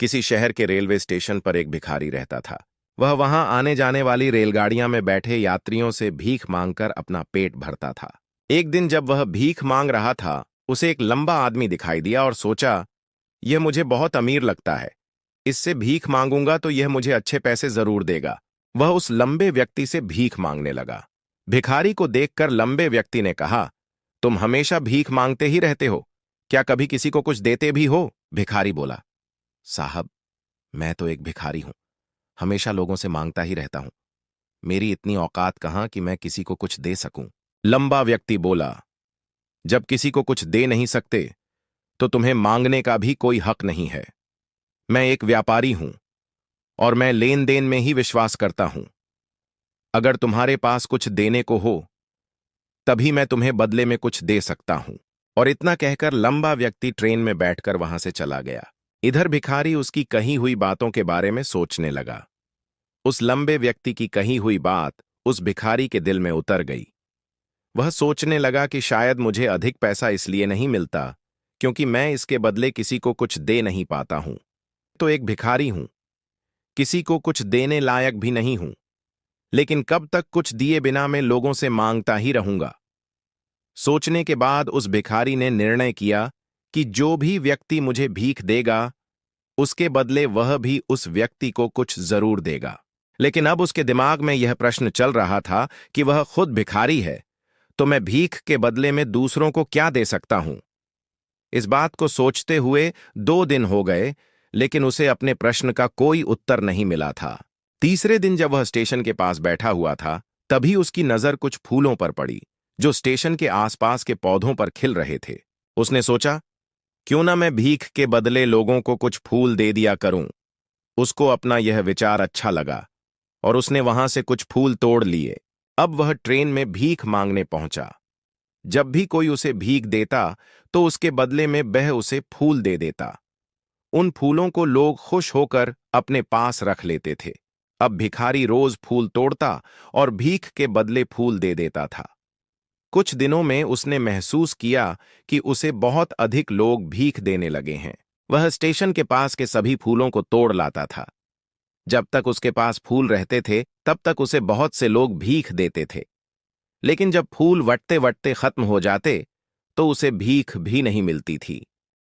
किसी शहर के रेलवे स्टेशन पर एक भिखारी रहता था। वह वहां आने जाने वाली रेलगाड़ियां में बैठे यात्रियों से भीख मांगकर अपना पेट भरता था। एक दिन जब वह भीख मांग रहा था, उसे एक लंबा आदमी दिखाई दिया और सोचा, यह मुझे बहुत अमीर लगता है। इससे भीख मांगूंगा तो यह मुझे अच्छे पैसे जरूर देगा। वह उस लंबे व्यक्ति से भीख मांगने लगा। भिखारी को देखकर लंबे व्यक्ति ने कहा, तुम हमेशा भीख मांगते ही रहते हो, क्या कभी किसी को कुछ देते भी हो? भिखारी बोला, साहब, मैं तो एक भिखारी हूं, हमेशा लोगों से मांगता ही रहता हूं। मेरी इतनी औकात कहां कि मैं किसी को कुछ दे सकूं। लंबा व्यक्ति बोला, जब किसी को कुछ दे नहीं सकते तो तुम्हें मांगने का भी कोई हक नहीं है। मैं एक व्यापारी हूं और मैं लेन देन में ही विश्वास करता हूं। अगर तुम्हारे पास कुछ देने को हो तभी मैं तुम्हें बदले में कुछ दे सकता हूं। और इतना कहकर लंबा व्यक्ति ट्रेन में बैठकर वहां से चला गया। इधर भिखारी उसकी कही हुई बातों के बारे में सोचने लगा। उस लंबे व्यक्ति की कही हुई बात उस भिखारी के दिल में उतर गई। वह सोचने लगा कि शायद मुझे अधिक पैसा इसलिए नहीं मिलता क्योंकि मैं इसके बदले किसी को कुछ दे नहीं पाता हूं। तो एक भिखारी हूं, किसी को कुछ देने लायक भी नहीं हूं, लेकिन कब तक कुछ दिए बिना मैं लोगों से मांगता ही रहूंगा। सोचने के बाद उस भिखारी ने निर्णय किया कि जो भी व्यक्ति मुझे भीख देगा उसके बदले वह भी उस व्यक्ति को कुछ जरूर देगा। लेकिन अब उसके दिमाग में यह प्रश्न चल रहा था कि वह खुद भिखारी है, तो मैं भीख के बदले में दूसरों को क्या दे सकता हूं। इस बात को सोचते हुए 2 दिन हो गए, लेकिन उसे अपने प्रश्न का कोई उत्तर नहीं मिला था। तीसरे दिन जब वह स्टेशन के पास बैठा हुआ था, तभी उसकी नजर कुछ फूलों पर पड़ी जो स्टेशन के आसपास के पौधों पर खिल रहे थे। उसने सोचा, क्यों ना मैं भीख के बदले लोगों को कुछ फूल दे दिया करूं। उसको अपना यह विचार अच्छा लगा और उसने वहां से कुछ फूल तोड़ लिए। अब वह ट्रेन में भीख मांगने पहुंचा। जब भी कोई उसे भीख देता तो उसके बदले में वह उसे फूल दे देता। उन फूलों को लोग खुश होकर अपने पास रख लेते थे। अब भिखारी रोज फूल तोड़ता और भीख के बदले फूल दे देता था। कुछ दिनों में उसने महसूस किया कि उसे बहुत अधिक लोग भीख देने लगे हैं। वह स्टेशन के पास के सभी फूलों को तोड़ लाता था। जब तक उसके पास फूल रहते थे तब तक उसे बहुत से लोग भीख देते थे, लेकिन जब फूल वटते वटते खत्म हो जाते तो उसे भीख भी नहीं मिलती थी।